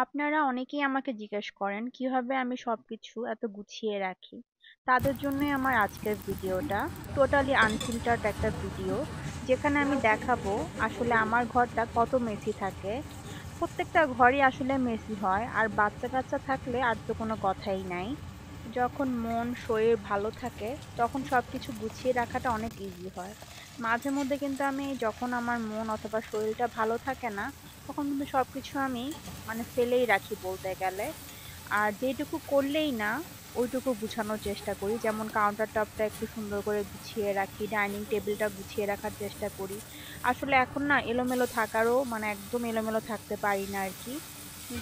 আপনারা অনেকেই আমাকে জিজ্ঞেস করেন কিভাবে আমি সবকিছু এত গুছিয়ে রাখি। তাদের জন্যই আমার আজকের ভিডিওটা। টোটালি আনফিল্টার্ড একটা ভিডিও, যেখানে আমি দেখাবো আসলে আমার ঘরটা কত মেসি থাকে। প্রত্যেকটা ঘরই আসলে মেসি হয়, আর বাচ্চা কাচ্চা থাকলে আর তো কোনো কথাই নাই। যখন মন শরীর ভালো থাকে তখন সবকিছু গুছিয়ে রাখাটা অনেক ইজি হয়। মাঝে মধ্যে কিন্তু আমি যখন আমার মন অথবা শরীরটা ভালো থাকে না, তখন কিন্তু সবকিছু আমি মানে ফেলেই রাখি বলতে গেলে। আর যেটুকু করলেই না ওইটুকু গুছানোর চেষ্টা করি, যেমন কাউন্টার টপটা একটু সুন্দর করে গুছিয়ে রাখি, ডাইনিং টেবিলটা গুছিয়ে রাখার চেষ্টা করি। আসলে এখন না এলোমেলো থাকারও মানে একদম এলোমেলো থাকতে পারি না আর কি।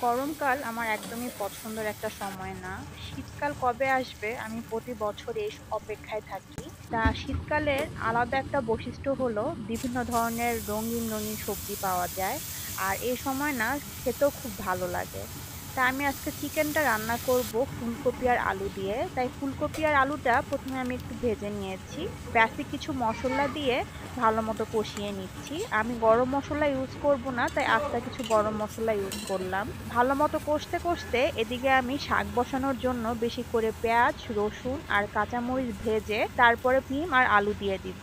গরমকাল আমার একদমই পছন্দের একটা সময় না। শীতকাল কবে আসবে আমি প্রতি বছর এই অপেক্ষায় থাকি। তা শীতকালের আলাদা একটা বৈশিষ্ট্য হলো বিভিন্ন ধরনের রঙিন রঙিন সবজি পাওয়া যায়। আর এই সময় না খেতেও খুব ভালো লাগে। তা আমি আজকে চিকেনটা রান্না করব ফুলকপি আর আলু দিয়ে। তাই ফুলকপি আর আলুটা প্রথমে আমি একটু ভেজে নিয়েছি। বেসিক কিছু মশলা দিয়ে ভালো মতো কষিয়ে নিচ্ছি। আমি গরম মসলা ইউজ করব না, তাই আস্তা কিছু গরম মসলা ইউজ করলাম। ভালো মতো কষতে কষতে এদিকে আমি শাক বসানোর জন্য বেশি করে পেঁয়াজ, রসুন আর কাঁচামরিচ ভেজে তারপরে সিম আর আলু দিয়ে দিব।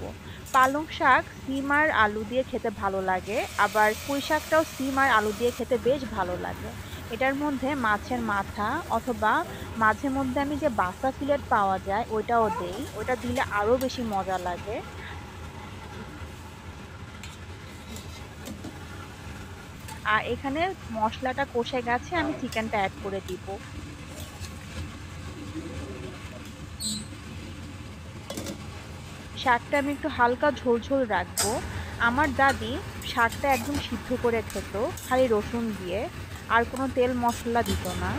পালং শাক সিম আর আলু দিয়ে খেতে ভালো লাগে, আবার পুঁই শাকটাও সিম আর আলু দিয়ে খেতে বেশ ভালো লাগে। এটার মধ্যে মাছের মাথা অথবা মাঝে মধ্যে আমি যে বাসা ফিলেট পাওয়া যায় ওইটাও দেই, ওইটা দিলে আরো বেশি মজা লাগে। আর এখানে মশলাটা কষে গেছে, আমি চিকেনটা অ্যাড করে দিব। শাকটা আমি একটু হালকা ঝোল ঝোল রাখবো। আমার দাদি শাকটা একদম সিদ্ধ করে খেত, খালি রসুন দিয়ে, আর কোনো তেল মশলা দিত না।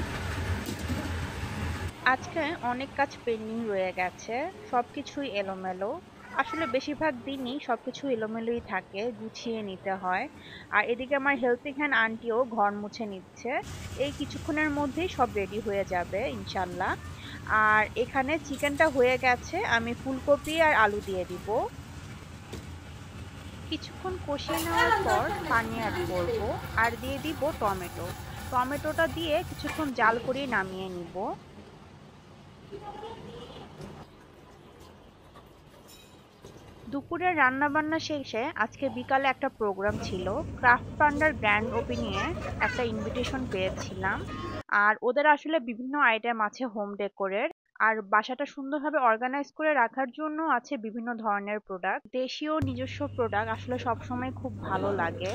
আজকে অনেক কাজ পেন্ডিং রয়ে গেছে, সবকিছুই এলোমেলো। আসলে বেশিরভাগ দিনই সবকিছু এলোমেলোই থাকে, গুছিয়ে নিতে হয়। আর এদিকে আমার হেল্পিং হ্যান্ড আন্টিও ঘর মুছে নিচ্ছে। এই কিছুক্ষণের মধ্যেই সব রেডি হয়ে যাবে ইনশাল্লাহ। আর এখানে চিকেনটা হয়ে গেছে, আমি ফুলকপি আর আলু দিয়ে দিব। কিছুক্ষণ কষিয়ে নেওয়ার পর পানি অ্যাড করব, আর দিয়ে দিব টমেটো। টমেটোটা দিয়ে কিছুক্ষণ জাল করে নামিয়ে নিব। দুপুরের রান্নাবান্না শেষে আজকে বিকালে একটা প্রোগ্রাম ছিল। ক্রাফট পান্ডার গ্র্যান্ড ওপেনিংয়ে একটা ইনভিটেশন পেয়েছিলাম। আর ওদের আসলে বিভিন্ন আইটেম আছে হোম ডেকোরের। আর বাসাটা সুন্দরভাবে অর্গানাইজ করে রাখার জন্য আছে বিভিন্ন ধরনের প্রোডাক্ট, দেশীয় নিজস্ব প্রোডাক্ট আসলে সবসময় খুব ভালো লাগে।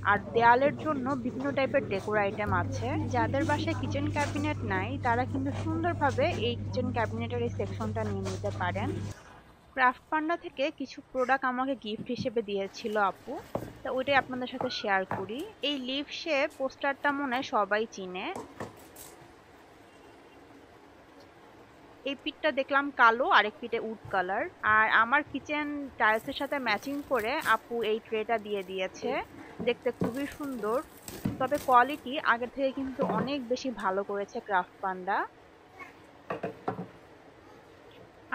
আর দেয়ালের জন্য বিভিন্ন টাইপের ডেকোর আইটেম আছে। যাদের বাসায় কিচেন ক্যাবিনেট নাই তারা কিন্তু সুন্দরভাবে এই কিচেন ক্যাবিনেটের এই সেকশনটা নিয়ে নিতে পারেন। ক্রাফট পান্ডা থেকে কিছু প্রোডাক্ট আমাকে গিফট হিসেবে দিয়েছিল আপু, তা ওইটাই আপনাদের সাথে শেয়ার করি। এই লিভ শেপ পোস্টারটা মনে হয় সবাই চিনে। এই পিঠটা দেখলাম কালো, আরেক পিঠে উড কালার। আর আমার কিচেন টাইলসের সাথে ম্যাচিং করে আপু এই ট্রেটা দিয়ে দিয়েছে। দেখতে খুবই সুন্দর, তবে কোয়ালিটি আগের থেকে কিন্তু অনেক বেশি ভালো করেছে ক্রাফট পান্ডা।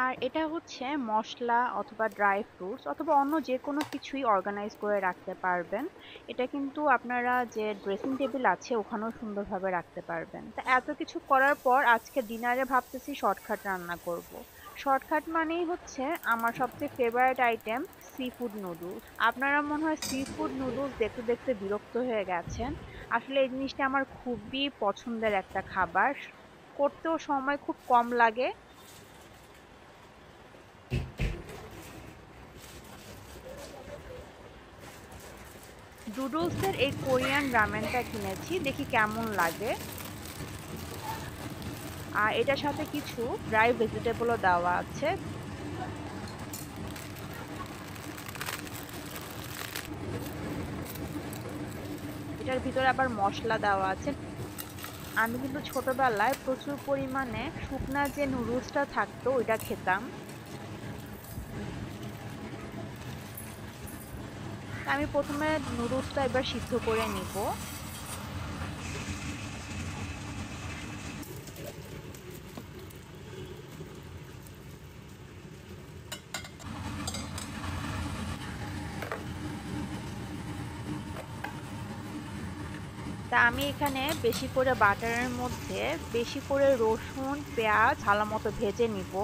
আর এটা হচ্ছে মসলা অথবা ড্রাই ফ্রুটস অথবা অন্য যে কোনো কিছুই অর্গানাইজ করে রাখতে পারবেন। এটা কিন্তু আপনারা যে ড্রেসিং টেবিল আছে ওখানেও সুন্দরভাবে রাখতে পারবেন। তা এত কিছু করার পর আজকে ডিনারে ভাবতেছি শর্টকাট রান্না করব। শর্টকাট মানেই হচ্ছে আমার সবচেয়ে favourite item sea food noodles. আপনারা মনে হয় সি ফুড নুডলস দেখতে দেখতে বিরক্ত হয়ে গেছেন। আসলে এই জিনিসটা আমার খুবই পছন্দের একটা খাবার, করতেও সময় খুব কম লাগে। ডুডলসের এই কোরিয়ান রামেনটা কিনেছি, দেখি কেমন লাগে। আর এটার সাথে কিছু ড্রাই ভেজিটেবলও দেওয়া আছে। এটার ভিতরে আবার মশলা দেওয়া আছে। আমি কিন্তু ছোটবেলায় প্রচুর পরিমাণে শুকনা যে নুডলসটা থাকতো ওইটা খেতাম। আমি প্রথমে নুডলসটা এবার সিদ্ধ করে নিব। তা আমি এখানে বেশি করে বাটারের মধ্যে বেশি করে রসুন পেঁয়াজ ভালো মতো ভেজে নিব।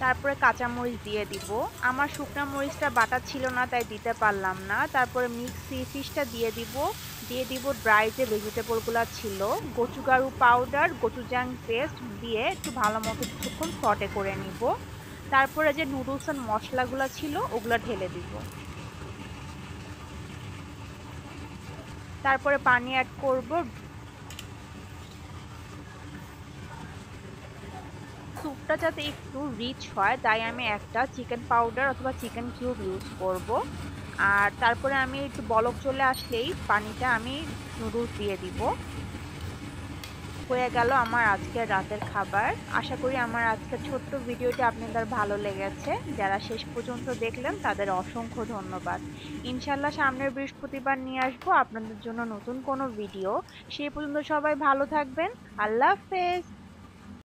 তারপরে কাঁচামরিচ দিয়ে দিব। আমার শুকনো মরিচটা বাটা ছিল না তাই দিতে পারলাম না। তারপরে মিক্সি ফিশটা দিয়ে দিব। দিয়ে দিব ড্রাই যে ভেজিটেবলগুলো ছিল, গোচুগারু পাউডার, গোচুজাং পেস্ট দিয়ে একটু ভালো মতো কিছুক্ষণ সটে করে নিব। তারপরে যে নুডলস এর মশলাগুলো ছিল ওগুলো ঢেলে দিব। তারপরে পানি অ্যাড করব। স্যুপটা যাতে একটু রিচ হয় তাই আমি একটা চিকেন পাউডার অথবা চিকেন কিউব ইউজ করব। আর তারপরে আমি একটু বলক চলে আসলেই পানিটা আমি নুডলস দিয়ে দিব। হয়ে গেল আমার আজকের রাতের খাবার। আশা করি আমার আজকের ছোট্ট ভিডিওটি আপনাদের ভালো লেগেছে। যারা শেষ পর্যন্ত দেখলেন তাদের অসংখ্য ধন্যবাদ। ইনশাল্লাহ সামনের বৃহস্পতিবার নিয়ে আসবো আপনাদের জন্য নতুন কোনো ভিডিও। সেই পর্যন্ত সবাই ভালো থাকবেন। আল্লাহ হাফেজ।